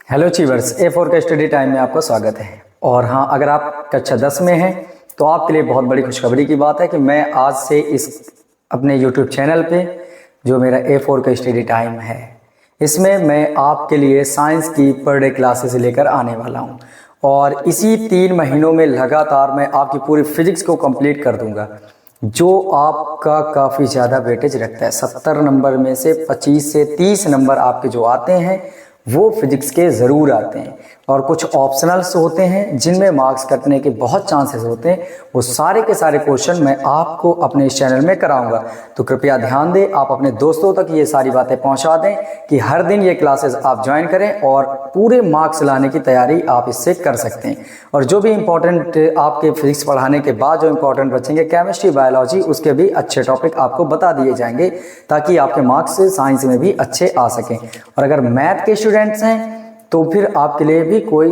Hello achievers, A4 का study time में आपका स्वागत है। और हाँ, अगर आप कक्षा 10 में हैं तो आपके लिए बहुत बड़ी खुशखबरी की बात है कि मैं आज से इस अपने YouTube चैनल पे जो मेरा A4 का स्टडी टाइम है, इसमें मैं आपके लिए साइंस की पर डे क्लासेस लेकर आने वाला हूँ। और इसी 3 महीनों में लगातार मैं आपकी पूरी फिजिक्स को कंप्लीट कर दूंगा, जो आपका काफ़ी ज़्यादा वेटेज रखता है। 70 नंबर में से 25 से 30 नंबर आपके जो आते हैं वो फिजिक्स के ज़रूर आते हैं, और कुछ ऑप्शनल्स होते हैं जिनमें मार्क्स कटने के बहुत चांसेस होते हैं। वो सारे के सारे क्वेश्चन मैं आपको अपने इस चैनल में कराऊंगा, तो कृपया ध्यान दें, आप अपने दोस्तों तक ये सारी बातें पहुंचा दें कि हर दिन ये क्लासेस आप ज्वाइन करें और पूरे मार्क्स लाने की तैयारी आप इससे कर सकते हैं। और जो भी इंपॉर्टेंट आपके फिजिक्स पढ़ाने के बाद जो इंपॉर्टेंट बचेंगे, केमिस्ट्री, बायोलॉजी, उसके भी अच्छे टॉपिक आपको बता दिए जाएंगे ताकि आपके मार्क्स साइंस में भी अच्छे आ सकें। और अगर मैथ के स्टूडेंट्स हैं तो फिर आपके लिए भी कोई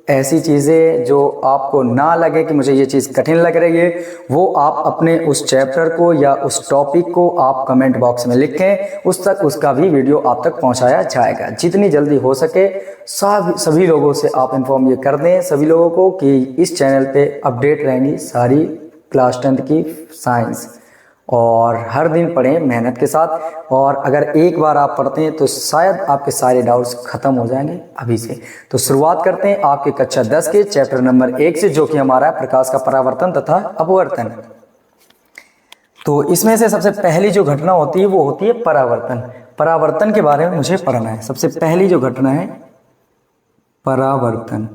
ऐसी चीज़ें जो आपको ना लगे कि मुझे ये चीज़ कठिन लग रही है, वो आप अपने उस चैप्टर को या उस टॉपिक को आप कमेंट बॉक्स में लिखें, उस तक उसका भी वीडियो आप तक पहुंचाया जाएगा। जितनी जल्दी हो सके सभी लोगों से आप इन्फॉर्म ये कर दें सभी लोगों को कि इस चैनल पे अपडेट रहेंगी सारी क्लास 10th की साइंस। और हर दिन पढ़ें मेहनत के साथ, और अगर एक बार आप पढ़ते हैं तो शायद आपके सारे डाउट्स खत्म हो जाएंगे अभी से। तो शुरुआत करते हैं आपके कक्षा 10 के चैप्टर नंबर 1 से, जो कि हमारा है प्रकाश का परावर्तन तथा अपवर्तन। तो इसमें से सबसे पहली जो घटना होती है वो होती है परावर्तन। परावर्तन के बारे में मुझे पढ़ना है। सबसे पहली जो घटना है परावर्तन।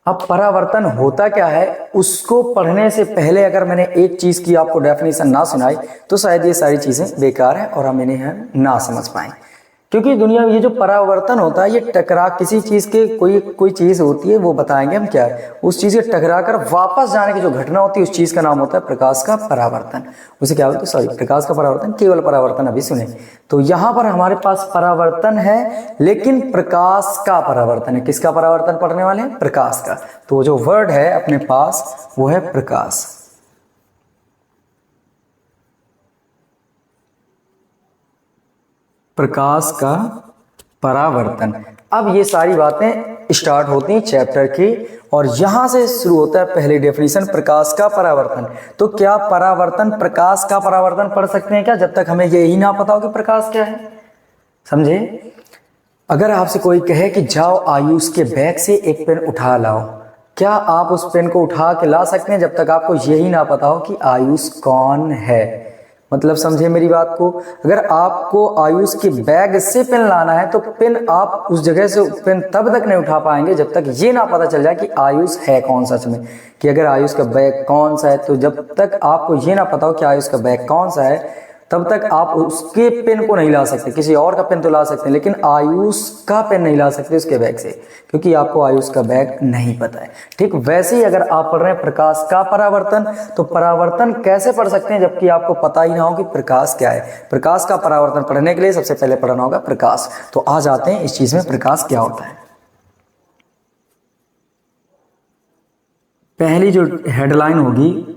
अब परावर्तन होता क्या है उसको पढ़ने से पहले अगर मैंने एक चीज की आपको डेफिनेशन ना सुनाई तो शायद ये सारी चीजें बेकार है और हम इन्हें ना समझ पाए। क्योंकि दुनिया में ये जो परावर्तन होता है, ये टकरा किसी चीज के कोई चीज होती है, वो बताएंगे हम क्या है, उस चीज के टकरा कर वापस जाने की जो घटना होती है उस चीज का नाम होता है प्रकाश का परावर्तन। उसे क्या बोलते हैं, सॉरी, प्रकाश का परावर्तन, केवल परावर्तन अभी सुने। तो यहाँ पर हमारे पास परावर्तन है, लेकिन प्रकाश का परावर्तन है। किसका परावर्तन पढ़ने वाले हैं? प्रकाश का। तो जो वर्ड है अपने पास वो है प्रकाश। प्रकाश का परावर्तन। अब ये सारी बातें स्टार्ट होती हैं चैप्टर की, और यहां से शुरू होता है पहली डेफिनेशन, प्रकाश का परावर्तन। तो क्या परावर्तन प्रकाश का परावर्तन पढ़ सकते हैं क्या, जब तक हमें यही ना पता हो कि प्रकाश क्या है? समझे? अगर आपसे कोई कहे कि जाओ आयुष के बैग से एक पेन उठा लाओ, क्या आप उस पेन को उठा के ला सकते हैं जब तक आपको यही ना पता हो कि आयुष कौन है? मतलब समझे मेरी बात को। अगर आपको आयुष के बैग से पेन लाना है तो पेन आप उस जगह से पेन तब तक नहीं उठा पाएंगे जब तक ये ना पता चल जाए कि आयुष है कौन सच में, कि अगर आयुष का बैग कौन सा है। तो जब तक आपको ये ना पता हो कि आयुष का बैग कौन सा है तब तक आप उसके पेन को नहीं ला सकते। किसी और का पेन तो ला सकते हैं, लेकिन आयुष का पेन नहीं ला सकते उसके बैग से, क्योंकि आपको आयुष का बैग नहीं पता है। ठीक वैसे ही अगर आप पढ़ रहे हैं प्रकाश का परावर्तन, तो परावर्तन कैसे पढ़ सकते हैं जबकि आपको पता ही ना हो कि प्रकाश क्या है? प्रकाश का परावर्तन पढ़ने के लिए सबसे पहले पढ़ना होगा प्रकाश। तो आ जाते हैं इस चीज में, प्रकाश क्या होता है। पहली जो हेडलाइन होगी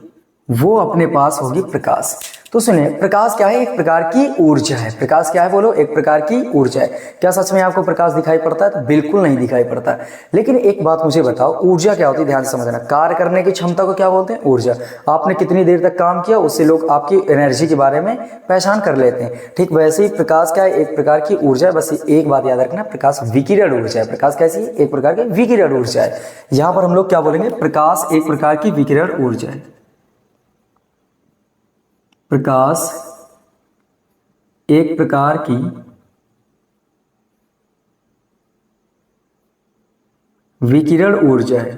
वो अपने पास होगी प्रकाश। तो सुनिए, प्रकाश क्या है? एक प्रकार की ऊर्जा है। प्रकाश क्या है बोलो? एक प्रकार की ऊर्जा है। क्या सच में आपको प्रकाश दिखाई पड़ता है? तो बिल्कुल नहीं दिखाई पड़ता। लेकिन एक बात मुझे बताओ, ऊर्जा क्या होती है? ध्यान से समझना। कार्य करने की क्षमता को क्या बोलते हैं? ऊर्जा। आपने कितनी देर तक काम किया उससे लोग आपकी एनर्जी के बारे में पहचान कर लेते हैं। ठीक वैसे ही प्रकाश क्या है? एक प्रकार की ऊर्जा है। बस एक बात याद रखना, प्रकाश विकिरण ऊर्जा है। प्रकाश कैसी है? एक प्रकार की विकिरण ऊर्जा है। यहां पर हम लोग क्या बोलेंगे? प्रकाश एक प्रकार की विकिरण ऊर्जा है। प्रकाश एक प्रकार की विकिरण ऊर्जा है।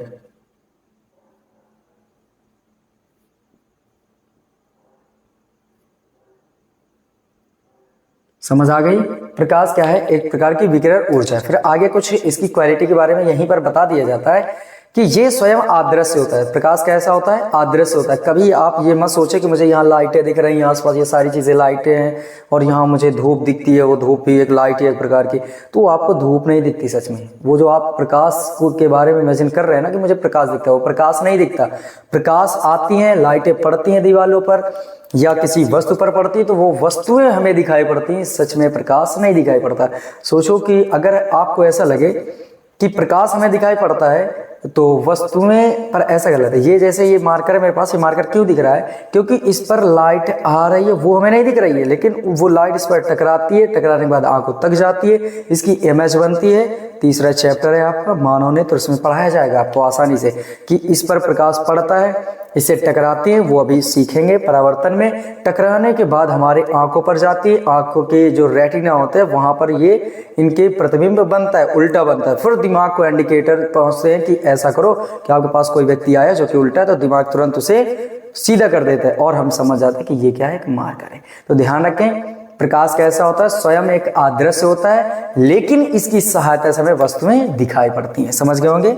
समझ आ गई? प्रकाश क्या है? एक प्रकार की विकिरण ऊर्जा है। फिर आगे कुछ इसकी क्वालिटी के बारे में यहीं पर बता दिया जाता है कि ये स्वयं अदृश्य होता है। प्रकाश कैसा होता है? अदृश्य होता है। कभी आप ये मत सोचे कि मुझे यहाँ लाइटें दिख रही हैं आसपास, ये सारी चीजें लाइटें हैं, और यहाँ मुझे धूप दिखती है, वो धूप भी एक लाइट है एक प्रकार की। तो आपको धूप नहीं दिखती सच में। वो जो आप प्रकाश के बारे में इमेजिन कर रहे हैं ना कि मुझे प्रकाश दिखता है, वो प्रकाश नहीं दिखता। प्रकाश आती है, लाइटें पड़ती हैं दीवारों पर, या किसी वस्तु पर पड़ती है तो वो वस्तुएं हमें दिखाई पड़ती हैं, सच में प्रकाश नहीं दिखाई पड़ता। सोचो कि अगर आपको ऐसा लगे कि प्रकाश हमें दिखाई पड़ता है तो वस्तुएं पर ऐसा गलत है। ये जैसे ये मार्कर है मेरे पास, ये मार्कर क्यों दिख रहा है? क्योंकि इस पर लाइट आ रही है, वो हमें नहीं दिख रही है, लेकिन वो लाइट इस पर टकराती है, टकराने के बाद आंखों तक जाती है, इसकी इमेज बनती है। तीसरा चैप्टर है आपका मानव नेत्र, उसमें पढ़ाया जाएगा आपको आसानी से कि इस पर प्रकाश पड़ता है, इससे टकराती है, वो अभी सीखेंगे परावर्तन में। टकराने के बाद हमारे आंखों पर जाती है, आंखों के जो रेटिना होते हैं वहां पर ये इनके प्रतिबिंब बनता है, उल्टा बनता है। फिर दिमाग को इंडिकेटर पहुंचते हैं कि ऐसा करो कि आपके पास कोई व्यक्ति आया जो कि उल्टा है, तो दिमाग तुरंत उसे सीधा कर देता है और हम समझ जाते हैं कि ये क्या है, एक मार्कर है। तो ध्यान रखें, प्रकाश कैसा होता है? स्वयं एक अदृश्य होता है, लेकिन इसकी सहायता से हमें वस्तुएं दिखाई पड़ती हैं। समझ गए होंगे?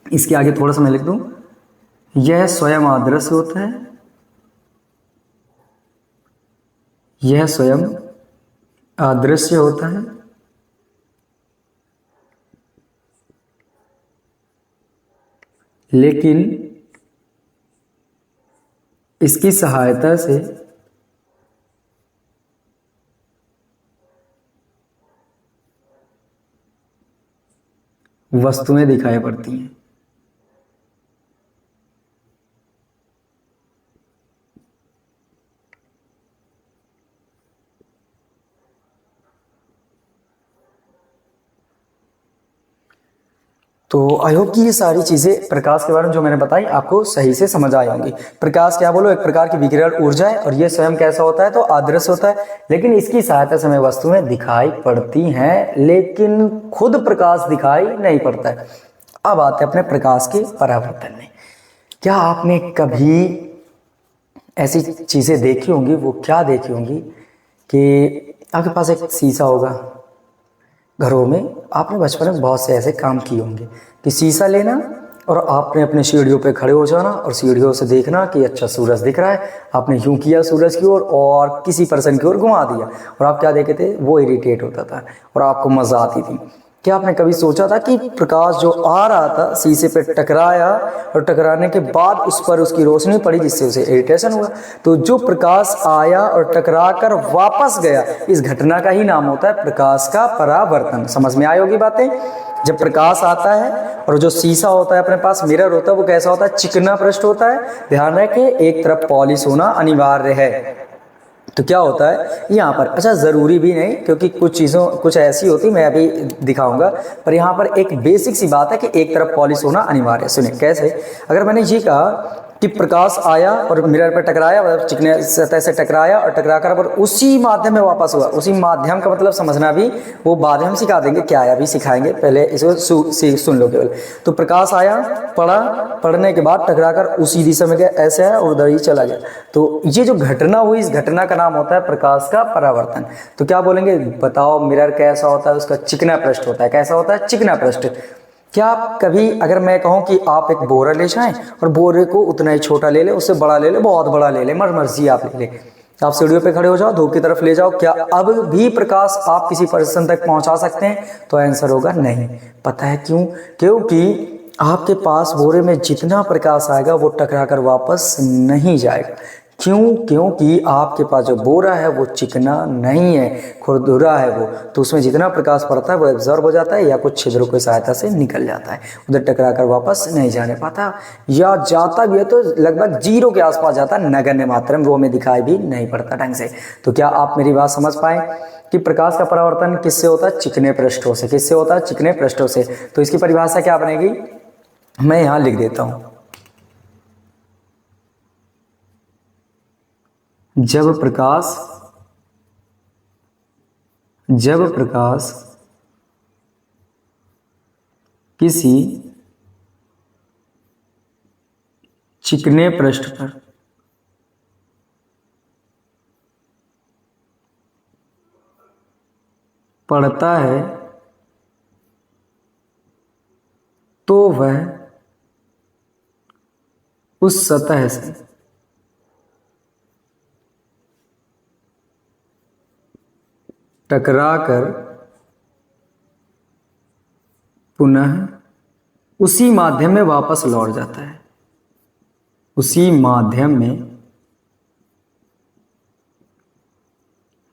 इसके आगे थोड़ा सा मैं लिख दूं, यह स्वयं अदृश्य होता है, यह स्वयं अदृश्य होता है, लेकिन इसकी सहायता से वस्तुएं दिखाई पड़ती हैं। तो आई होप कि ये सारी चीजें प्रकाश के बारे में जो मैंने बताई आपको सही से समझ आई होंगी। प्रकाश क्या बोलो, एक प्रकार की विकिरण ऊर्जा है और ये स्वयं कैसा होता है? तो अदृश्य होता है, लेकिन इसकी सहायता से हमें वस्तुएं दिखाई पड़ती हैं, लेकिन खुद प्रकाश दिखाई नहीं पड़ता है। अब आते हैं अपने प्रकाश के परावर्तन में। क्या आपने कभी ऐसी चीजें देखी होंगी? वो क्या देखी होंगी कि आपके पास एक शीशा होगा घरों में, आपने बचपन में बहुत से ऐसे काम किए होंगे कि शीशा लेना और आपने अपने सीढ़ियों पे खड़े हो जाना और सीढ़ियों से देखना कि अच्छा सूरज दिख रहा है, आपने यूं किया सूरज की ओर और किसी पर्सन की ओर घुमा दिया और आप क्या देखते थे? वो इरिटेट होता था और आपको मजा आती थी। क्या आपने कभी सोचा था कि प्रकाश जो आ रहा था शीशे पे टकराया और टकराने के बाद उस पर उसकी रोशनी पड़ी जिससे उसे इरिटेशन हुआ? तो जो प्रकाश आया और टकरा कर वापस गया, इस घटना का ही नाम होता है प्रकाश का परावर्तन। समझ में आई होगी बातें? जब प्रकाश आता है और जो शीशा होता है अपने पास, मिरर होता है, वो कैसा होता है? चिकना पृष्ठ होता है। ध्यान रखें, एक तरफ पॉलिश होना अनिवार्य है। तो क्या होता है यहाँ पर? अच्छा, जरूरी भी नहीं, क्योंकि कुछ चीज़ों कुछ ऐसी होती मैं अभी दिखाऊंगा, पर यहाँ पर एक बेसिक सी बात है कि एक तरफ पॉलिश होना अनिवार्य है। सुनिए कैसे। अगर मैंने ये कहा कि प्रकाश आया और मिरर पर टकराया, मतलब चिकने सतह से टकराया और टकराकर पर उसी माध्यम में वापस हुआ। उसी माध्यम का मतलब समझना भी वो बाद में हम सिखा देंगे, क्या है अभी सिखाएंगे, पहले इसको सुन लो केवल। तो प्रकाश आया, पड़ा, पड़ने के बाद टकराकर उसी दिशा में गया, ऐसे है और उधर ही चला गया। तो ये जो घटना हुई, इस घटना का नाम होता है प्रकाश का परावर्तन। तो क्या बोलेंगे? बताओ मिरर कैसा होता है? उसका चिकना पृष्ठ होता है। कैसा होता है? चिकना पृष्ठ। क्या आप कभी, अगर मैं कहूं कि आप एक बोरा ले जाएं और बोरे को उतना ही छोटा ले ले, उससे बड़ा ले ले, बहुत बड़ा ले ले, मर्जी आप ले ले, आप सीढ़ियों पे खड़े हो जाओ, धूप की तरफ ले जाओ, क्या अब भी प्रकाश आप किसी पर्सन तक पहुंचा सकते हैं? तो आंसर होगा नहीं। पता है क्यों? क्योंकि आपके पास बोरे में जितना प्रकाश आएगा वो टकरा कर वापस नहीं जाएगा। क्यों? क्योंकि आपके पास जो बोरा है वो चिकना नहीं है, खुरदुरा है वो, तो उसमें जितना प्रकाश पड़ता है वो एब्जॉर्ब हो जाता है या कुछ छिद्रों की सहायता से निकल जाता है, उधर टकरा कर वापस नहीं जाने पाता, या जाता भी है तो लगभग जीरो के आसपास जाता है, नगण्य मात्रा में, वो हमें दिखाई भी नहीं पड़ता ढंग से। तो क्या आप मेरी बात समझ पाए कि प्रकाश का परावर्तन किससे होता है? चिकने पृष्ठों से। किससे होता है? चिकने पृष्ठों से। तो इसकी परिभाषा क्या बनेगी? मैं यहां लिख देता हूं। जब प्रकाश किसी चिकने पृष्ठ पर पड़ता है तो वह उस सतह से टकराकर पुनः उसी माध्यम में वापस लौट जाता है। उसी माध्यम में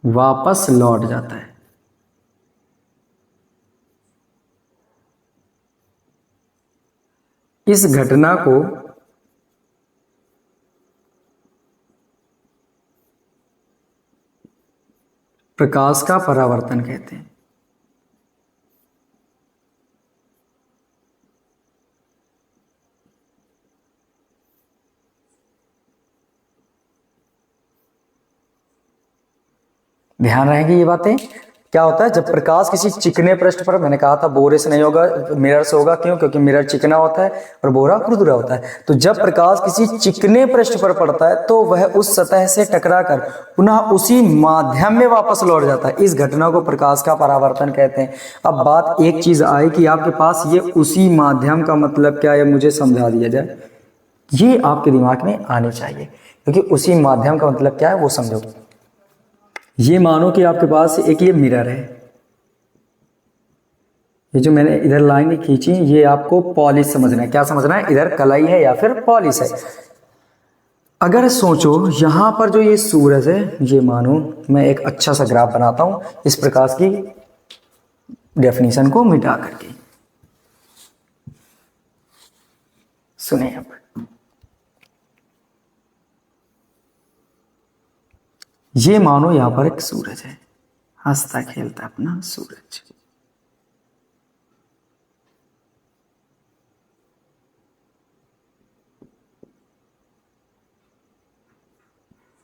वापस लौट जाता है। इस घटना को प्रकाश का परावर्तन कहते हैं। ध्यान रहेगी ये बातें। क्या होता है जब प्रकाश किसी चिकने पृष्ठ पर, मैंने कहा था बोरे से नहीं होगा, मिरर से होगा। क्यों? क्योंकि मिरर चिकना होता है और बोरा खुरदुरा होता है। तो जब प्रकाश किसी चिकने पृष्ठ पर पड़ता है तो वह उस सतह से टकराकर पुनः उसी माध्यम में वापस लौट जाता है। इस घटना को प्रकाश का परावर्तन कहते हैं। अब बात एक चीज आई कि आपके पास ये उसी माध्यम का मतलब क्या है, मुझे समझा दिया जाए। ये आपके दिमाग में आने चाहिए, क्योंकि उसी माध्यम का मतलब क्या है वो समझो। ये मानो कि आपके पास एक ये मिरर है, ये जो मैंने इधर लाइन खींची, ये आपको पॉलिश समझना है। क्या समझना है? इधर कलाई है या फिर पॉलिश है। अगर सोचो यहां पर जो ये सूरज है, ये मानो मैं एक अच्छा सा ग्राफ बनाता हूं इस प्रकाश की डेफिनेशन को मिटा करके। सुने अब, ये मानो यहां पर एक सूरज है, हंसता खेलता अपना सूरज।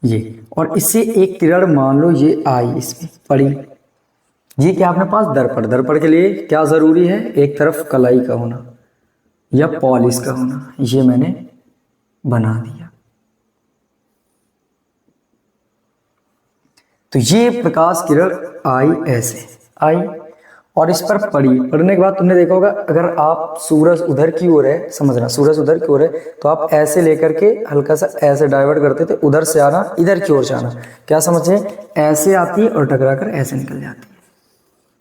ये, और इससे एक किरण मान लो ये आई, इसमें पड़ी। ये क्या अपने पास दर्पण, दर्पण के लिए क्या जरूरी है? एक तरफ कलाई का होना या पॉलिश का होना। ये मैंने बना दिया। तो ये प्रकाश किरण आई, ऐसे आई और इस पर पड़ी। पड़ने के बाद तुमने देखा होगा, अगर आप सूरज उधर की ओर है, समझना सूरज उधर की ओर है, तो आप ऐसे लेकर के हल्का सा ऐसे डाइवर्ट करते थे, उधर से आना, इधर की ओर से आना। क्या समझे? ऐसे आती है और टकरा कर ऐसे निकल जाती है,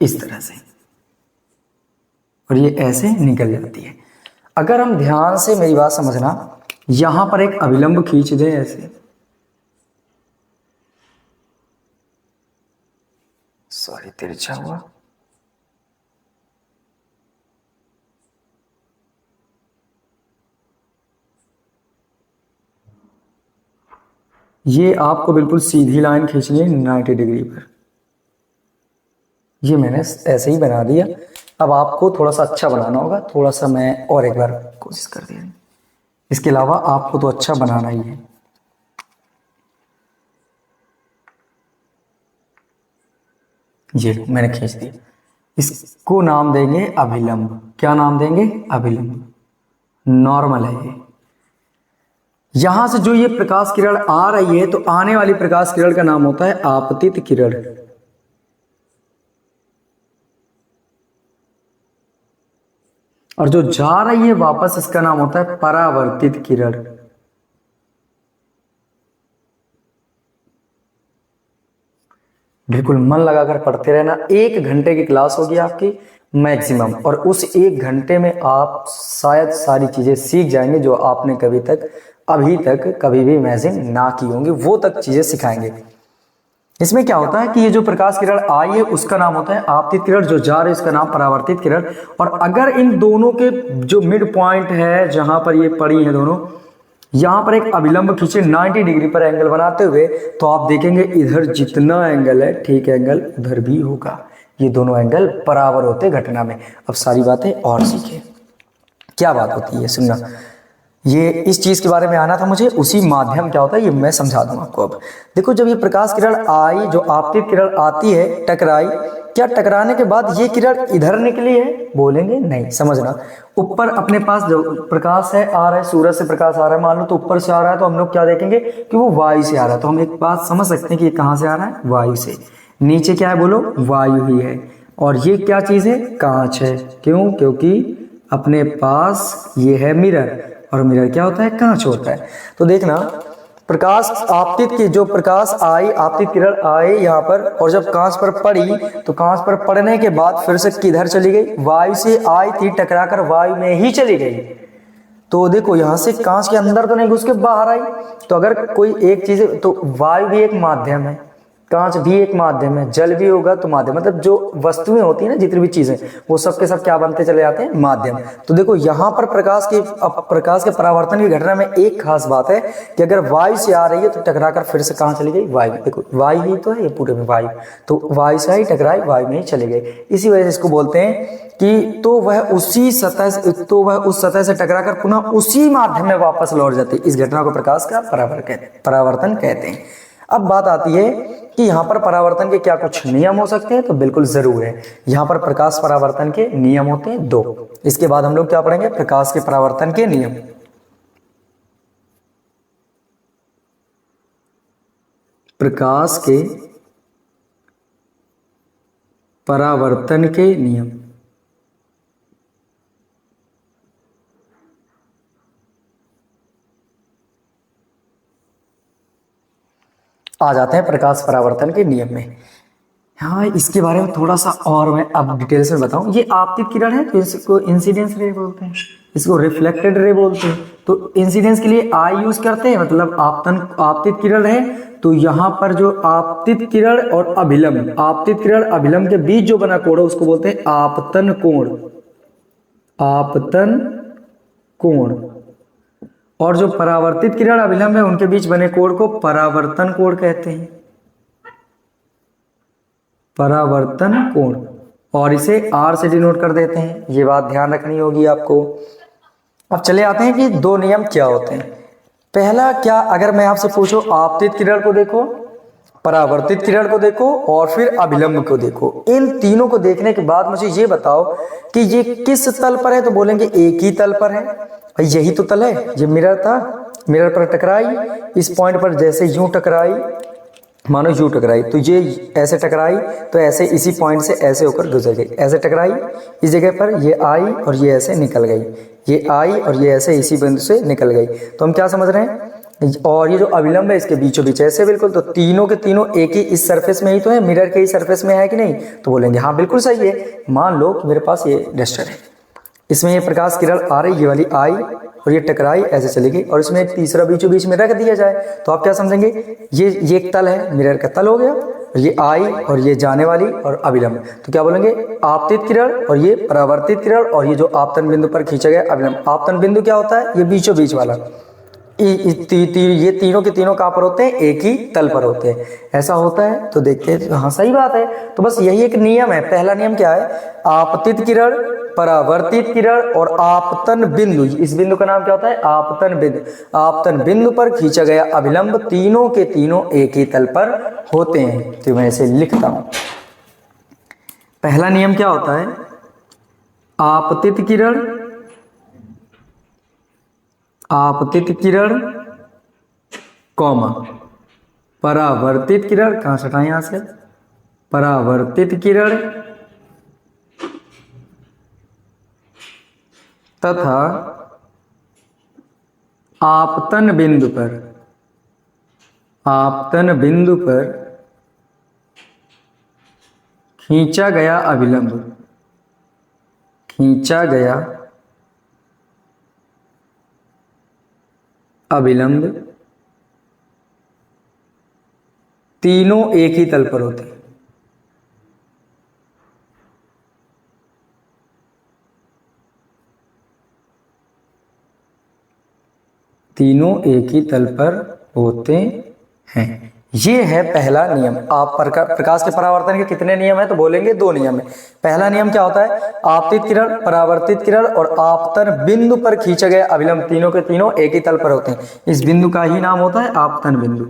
इस तरह से, और ये ऐसे निकल जाती है। अगर हम ध्यान से मेरी बात समझना, यहां पर एक अभिलंब खींच दें ऐसे, सॉरी तिरछा हुआ, ये आपको बिल्कुल सीधी लाइन खींचनी है 90 डिग्री पर। ये मैंने ऐसे ही बना दिया। अब आपको थोड़ा सा अच्छा बनाना होगा, थोड़ा सा मैं और एक बार कोशिश कर दिया। इसके अलावा आपको तो अच्छा बनाना ही है। ये मैंने खींच दिया। इसको नाम देंगे अभिलंब। क्या नाम देंगे? अभिलंब। नॉर्मल है ये। यहां से जो ये प्रकाश किरण आ रही है, तो आने वाली प्रकाश किरण का नाम होता है आपतित किरण। और जो जा रही है वापस, इसका नाम होता है परावर्तित किरण। बिल्कुल मन लगाकर पढ़ते रहना। 1 घंटे की क्लास होगी आपकी मैक्सिमम, और उस 1 घंटे में आप शायद सारी चीजें सीख जाएंगे जो आपने अभी तक कभी भी इमेजिन ना की होंगी, वो तक चीजें सिखाएंगे। इसमें क्या होता है कि ये जो प्रकाश किरण आई है उसका नाम होता है आपतित किरण, जो जा रही है उसका नाम परावर्तित किरण। और अगर इन दोनों के जो मिड पॉइंट है, जहां पर ये पड़ी है दोनों, यहां पर एक अभिलंब खींचे 90 डिग्री पर एंगल बनाते हुए, तो आप देखेंगे इधर जितना एंगल है ठीक एंगल उधर भी होगा। ये दोनों एंगल बराबर होते घटना में। अब सारी बातें और सीखें। क्या बात होती है सुनना, ये इस चीज के बारे में आना था मुझे। उसी माध्यम क्या होता है ये मैं समझा दूं आपको। अब देखो, जब ये प्रकाश किरण आई, जो आपतित किरण आती है, टकराई, क्या टकराने के बाद ये किरण इधर निकली है? बोलेंगे नहीं। समझना, ऊपर अपने पास जो प्रकाश है आ रहा है, सूरज से प्रकाश आ रहा है, मान लो तो ऊपर से आ रहा है, तो हम लोग क्या देखेंगे कि वो वायु से आ रहा है। तो हम एक बात समझ सकते हैं कि ये कहां से आ रहा है? वायु से। नीचे क्या है बोलो? वायु ही है। और ये क्या चीज है? कांच है। क्यों? क्योंकि अपने पास ये है मिरर, और मिरर क्या होता है? कांच होता है। तो देखना, प्रकाश आपतित की जो प्रकाश आई, आपतित किरण आई यहाँ पर, और जब कांच पर पड़ी, तो कांच पर पड़ने के बाद फिर से किधर चली गई? वायु से आई थी, टकराकर वायु में ही चली गई। तो देखो यहां से कांच के अंदर तो नहीं घुस के बाहर आई। तो अगर कोई एक चीज, तो वायु भी एक माध्यम है। कांच भी एक माध्यम है, जल भी होगा तो माध्यम, मतलब जो वस्तुएं होती है ना, जितनी भी चीजें, वो सब के सब क्या बनते चले जाते हैं, माध्यम। तो देखो यहाँ पर प्रकाश के परावर्तन की घटना में एक खास बात है कि अगर वायु से आ रही है तो टकराकर फिर से कहाँ चली गई, वायु। देखो वायु ही तो है ये पूरे में, वायु तो वायु से ही टकराई, वायु में ही चले गए। इसी वजह से इसको बोलते हैं कि तो वह उस सतह से टकराकर पुनः उसी माध्यम में वापस लौट जाती है। इस घटना को प्रकाश का परावर्तन कहते हैं। अब बात आती है कि यहाँ पर परावर्तन के क्या कुछ नियम हो सकते हैं, तो बिल्कुल जरूर है। यहाँ पर प्रकाश परावर्तन के नियम होते हैं 2। इसके बाद हम लोग क्या पढ़ेंगे, प्रकाश के परावर्तन के नियम। प्रकाश के परावर्तन के नियम। आ जाते हैं प्रकाश परावर्तन के नियम में। हाँ, इसके बारे में थोड़ा सा और मैं अब डिटेल्स में बताऊं। ये आपतित किरण है तो इसको इंसिडेंस रे बोलते हैं, इसको रिफ्लेक्टेड रे बोलते हैं। तो इंसिडेंस के लिए आई यूज करते हैं, मतलब आपतित किरण है तो यहाँ पर जो आपतित किरण और आपतित किरण अभिलंब के बीच जो बना कोण है उसको बोलते हैं आपतन कोण। आपतन कोण। और जो परावर्तित किरण अभिलंब है उनके बीच बने कोण को परावर्तन कोण कहते हैं। परावर्तन कोण, और इसे R से डिनोट कर देते हैं। ये बात ध्यान रखनी होगी आपको। अब चले आते हैं कि 2 नियम क्या होते हैं। पहला क्या, अगर मैं आपसे पूछूं आपतित किरण को देखो, परावर्तित किरण को देखो और फिर अभिलंब को देखो, इन तीनों को देखने के बाद मुझे ये बताओ कि ये किस तल पर है, तो बोलेंगे एक ही तल पर है। यही तो तल है, ये मिरर था, मिरर पर टकराई, इस पॉइंट पर जैसे यूं टकराई, मानो यूं टकराई तो ये ऐसे टकराई, तो ऐसे इसी पॉइंट से ऐसे होकर गुजर गई, ऐसे टकराई इस जगह पर, ये आई और ये ऐसे निकल गई, ये आई और ये ऐसे इसी बिंदु से निकल गई। तो हम क्या समझ रहे हैं, और ये जो अभिलंब है इसके बीचों बीच ऐसे बिल्कुल, तो तीनों के तीनों एक ही इस सरफेस में ही तो है, मिरर के ही सरफेस में है कि नहीं, तो बोलेंगे हाँ बिल्कुल सही है। मान लो कि मेरे पास ये डस्टर है, इसमें ये प्रकाश किरण आ रही, ये वाली आई और ये टकराई ऐसे चली गई, और इसमें एक तीसरा बीचों बीच में रख दिया जाए तो आप क्या समझेंगे, ये एक तल है, मिरर का तल हो गया, और ये आई और ये जाने वाली और अभिलंब, तो क्या बोलेंगे आपतित किरण और ये परावर्तित किरण और ये जो आपतन बिंदु पर खींचा गया अभिलंब। आपतन बिंदु क्या होता है, ये बीचों बीच वाला। ये तीनों के तीनों कहां पर होते हैं, एक ही तल पर होते हैं। ऐसा होता है तो देखते हैं, हाँ सही बात है। तो बस यही एक नियम है। पहला नियम क्या है, आपतित किरण, परावर्तित किरण और आपतन बिंदु, इस बिंदु का नाम क्या होता है, आपतन बिंदु। आपतन बिंदु पर खींचा गया अभिलंब तीनों के तीनों एक ही तल पर होते हैं। तो मैं इसे लिखता हूं। पहला नियम क्या होता है, आपतित किरण, आपतित किरण कॉमा परावर्तित किरण, कहां से हटाएं, यहां से, परावर्तित किरण तथा आपतन बिंदु पर, आपतन बिंदु पर खींचा गया अभिलंब, खींचा गया अभिलंब तीनों एक ही तल पर होते हैं। तीनों एक ही तल पर होते हैं। ये है पहला नियम। आप प्रकाश के परावर्तन के कितने नियम है, तो बोलेंगे 2 नियम है। पहला नियम क्या होता है, आपतित किरण, परावर्तित किरण और आपतन बिंदु पर खींचा गया अभिलंब तीनों के तीनों एक ही तल पर होते हैं। इस बिंदु का ही नाम होता है आपतन बिंदु।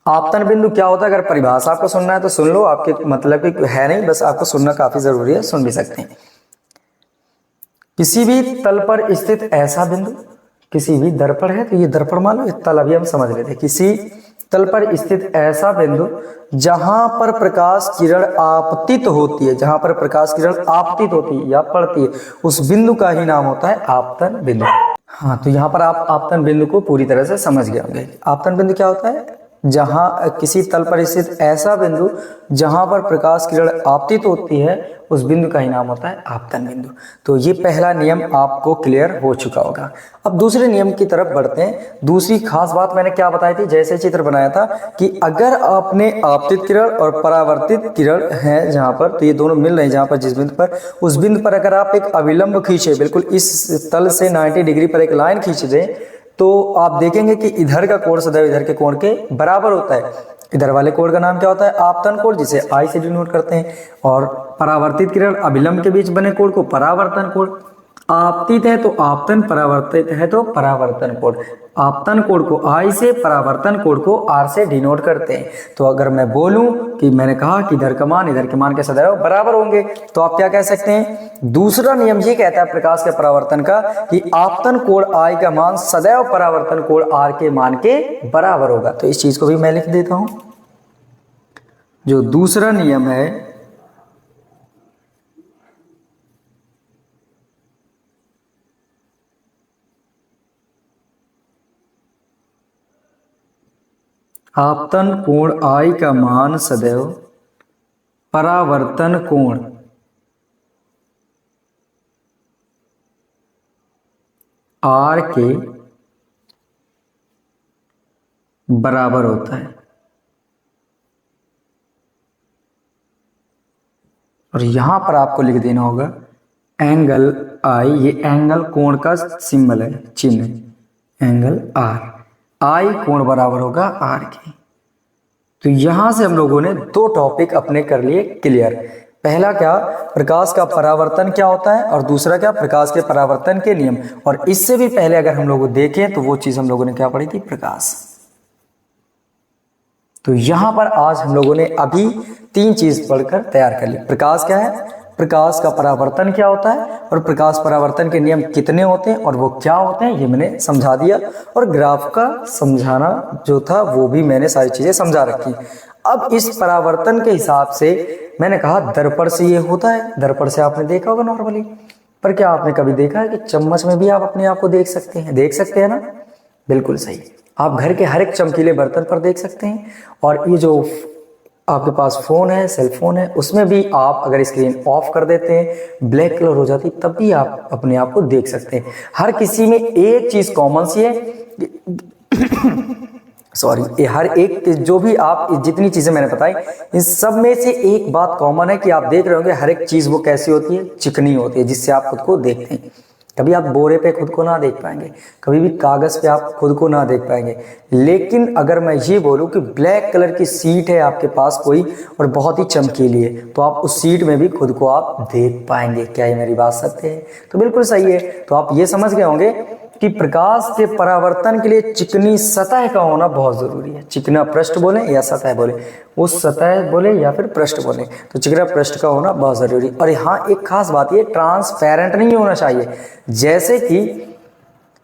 आपतन बिंदु क्या होता है, अगर परिभाषा आपको सुनना है तो सुन लो, आपके मतलब की है नहीं, बस आपको सुनना काफी जरूरी है, सुन भी सकते हैं। किसी भी तल पर स्थित ऐसा बिंदु, किसी भी दर्पण है तो ये दर्पण मान लो, तल अभी हम समझ रहे थे। किसी तल पर स्थित ऐसा बिंदु जहां पर प्रकाश किरण आपतित होती है, जहां पर प्रकाश किरण आपतित होती है या पड़ती है, उस बिंदु का ही नाम होता है आपतन बिंदु। हाँ, तो यहाँ पर आप आपतन बिंदु को पूरी तरह से समझ गए होंगे। आपतन बिंदु क्या होता है, जहां किसी तल पर स्थित ऐसा बिंदु जहां पर प्रकाश किरण आपतित होती है, उस बिंदु का ही नाम होता है आपतन बिंदु। तो ये पहला नियम आपको क्लियर हो चुका होगा। अब दूसरे नियम की तरफ बढ़ते हैं। दूसरी खास बात मैंने क्या बताई थी, जैसे चित्र बनाया था कि अगर आपने आपतित किरण और परावर्तित किरण है जहां पर, तो ये दोनों मिल रहे हैं जहां पर, जिस बिंदु पर, उस बिंदु पर अगर आप एक अविलंब खींचे, बिल्कुल इस तल से 90 डिग्री पर एक लाइन खींच दें, तो आप देखेंगे कि इधर का कोण सदैव इधर के कोण के बराबर होता है। इधर वाले कोण का नाम क्या होता है, आपतन कोण, जिसे आई से डिनोट करते हैं। और परावर्तित किरण अभिलंब के बीच बने कोण को परावर्तन कोण, आपतित है तो आपतन, परावर्तित है तो परावर्तन कोण। आपतन कोण को आई से, परावर्तन कोण को आर से डिनोट करते हैं। तो अगर मैं बोलूं कि मैंने कहा कि इधर के मान के सदैव बराबर होंगे, तो आप क्या कह सकते हैं, दूसरा नियम ये कहता है प्रकाश के परावर्तन का कि आपतन कोण आई का मान सदैव परावर्तन कोण आर के मान के बराबर होगा। तो इस चीज को भी मैं लिख देता हूं। जो दूसरा नियम है, आपतन कोण आई का मान सदैव परावर्तन कोण आर के बराबर होता है। और यहां पर आपको लिख देना होगा एंगल आई, ये एंगल कोण का सिंबल है, चिन्ह, एंगल आर, आई कोण बराबर होगा आर के। तो यहां से हम लोगों ने दो टॉपिक अपने कर लिए क्लियर। पहला क्या, प्रकाश का परावर्तन क्या होता है, और दूसरा क्या, प्रकाश के परावर्तन के नियम। और इससे भी पहले अगर हम लोग देखें तो वो चीज हम लोगों ने क्या पढ़ी थी, प्रकाश। तो यहां पर आज हम लोगों ने अभी 3 चीज पढ़कर तैयार कर ली। प्रकाश क्या है, प्रकाश का परावर्तन क्या होता है, और प्रकाश परावर्तन के नियम कितने होते हैं और वो क्या होते हैं, ये मैंने समझा दिया। और ग्राफ का समझाना जो था वो भी मैंने सारी चीजें समझा रखी। अब इस परावर्तन के हिसाब से मैंने कहा दर्पण से ये होता है, दर्पण से आपने देखा होगा नॉर्मली, पर क्या आपने कभी देखा है कि चम्मच में भी आप अपने आप को देख सकते हैं, देख सकते हैं ना, बिल्कुल सही। आप घर के हर एक चमकीले बर्तन पर देख सकते हैं। और ये जो आपके पास फोन है, सेल फोन है, उसमें भी आप अगर स्क्रीन ऑफ कर देते हैं, ब्लैक कलर हो जाती, तब भी आप अपने आप को देख सकते हैं। हर किसी में एक चीज कॉमन सी है सॉरी, ये हर एक जो भी आप जितनी चीजें मैंने बताई, इन सब में से एक बात कॉमन है कि आप देख रहे होंगे हर एक चीज वो कैसी होती है, चिकनी होती है, जिससे आप खुद को देखते हैं। कभी आप बोरे पे खुद को ना देख पाएंगे, कभी भी कागज पे आप खुद को ना देख पाएंगे। लेकिन अगर मैं ये बोलूं कि ब्लैक कलर की सीट है आपके पास कोई और बहुत ही चमकीली है, तो आप उस सीट में भी खुद को आप देख पाएंगे। क्या ये मेरी बात सत्य है? तो बिल्कुल सही है। तो आप ये समझ गए होंगे कि प्रकाश के परावर्तन के लिए चिकनी सतह का होना बहुत जरूरी है। चिकना पृष्ठ बोले या सतह बोले, उस सतह बोले या फिर पृष्ठ बोले, तो चिकना पृष्ठ का होना बहुत जरूरी। और यहाँ एक खास बात, ये ट्रांसपेरेंट नहीं होना चाहिए। जैसे कि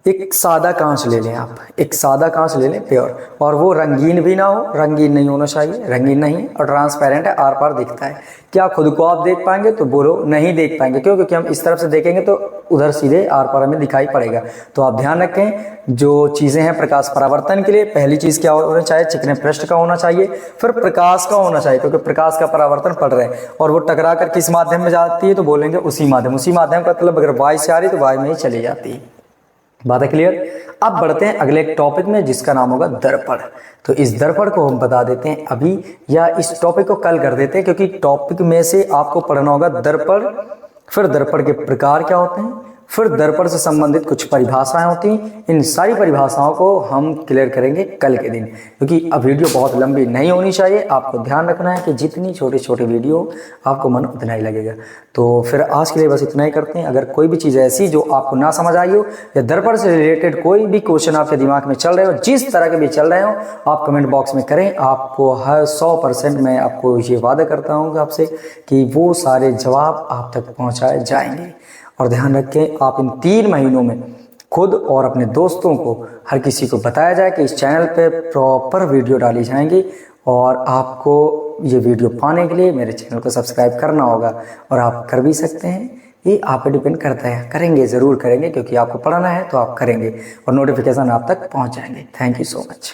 एक सादा कांच ले लें आप, एक सादा कांच ले लें प्योर, और वो रंगीन भी ना हो, रंगीन नहीं होना चाहिए, रंगीन नहीं है और ट्रांसपेरेंट है, आर पार दिखता है। क्या खुद को आप देख पाएंगे? तो बोलो नहीं देख पाएंगे। क्यों? क्योंकि हम इस तरफ से देखेंगे तो उधर सीधे आर पार हमें दिखाई पड़ेगा। तो आप ध्यान रखें, जो चीजें हैं प्रकाश परावर्तन के लिए, पहली चीज क्या होना चाहिए? चिकने पृष्ठ का होना चाहिए, फिर प्रकाश का होना चाहिए, क्योंकि प्रकाश का परावर्तन पड़ रहे हैं और वो टकरा कर किस माध्यम में जाती है, तो बोलेंगे उसी माध्यम। उसी माध्यम का मतलब अगर वायु से आ रही तो वायु में ही चली जाती है। बात है क्लियर? अब बढ़ते हैं अगले एक टॉपिक में जिसका नाम होगा दर्पण। तो इस दर्पण को हम बता देते हैं अभी, या इस टॉपिक को कल कर देते हैं, क्योंकि टॉपिक में से आपको पढ़ना होगा दर्पण, फिर दर्पण के प्रकार क्या होते हैं, फिर दर्पण से संबंधित कुछ परिभाषाएं होती हैं। इन सारी परिभाषाओं को हम क्लियर करेंगे कल के दिन, क्योंकि अब वीडियो बहुत लंबी नहीं होनी चाहिए। आपको ध्यान रखना है कि जितनी छोटी छोटी वीडियो आपको मन उतना ही लगेगा। तो फिर आज के लिए बस इतना ही करते हैं। अगर कोई भी चीज़ ऐसी जो आपको ना समझ आई हो, या दर्पण से रिलेटेड कोई भी क्वेश्चन आपके दिमाग में चल रहे हो, जिस तरह के भी चल रहे हो, आप कमेंट बॉक्स में करें। आपको हर 100% मैं आपको ये वादा करता हूँ आपसे कि वो सारे जवाब आप तक पहुँचाए जाएंगे। और ध्यान रखें, आप इन 3 महीनों में खुद और अपने दोस्तों को, हर किसी को बताया जाए कि इस चैनल पे प्रॉपर वीडियो डाली जाएंगी। और आपको ये वीडियो पाने के लिए मेरे चैनल को सब्सक्राइब करना होगा, और आप कर भी सकते हैं। ये आप पे डिपेंड करता है, करेंगे, ज़रूर करेंगे, क्योंकि आपको पढ़ना है तो आप करेंगे और नोटिफिकेशन आप तक पहुंच जाएंगे। Thank you so much.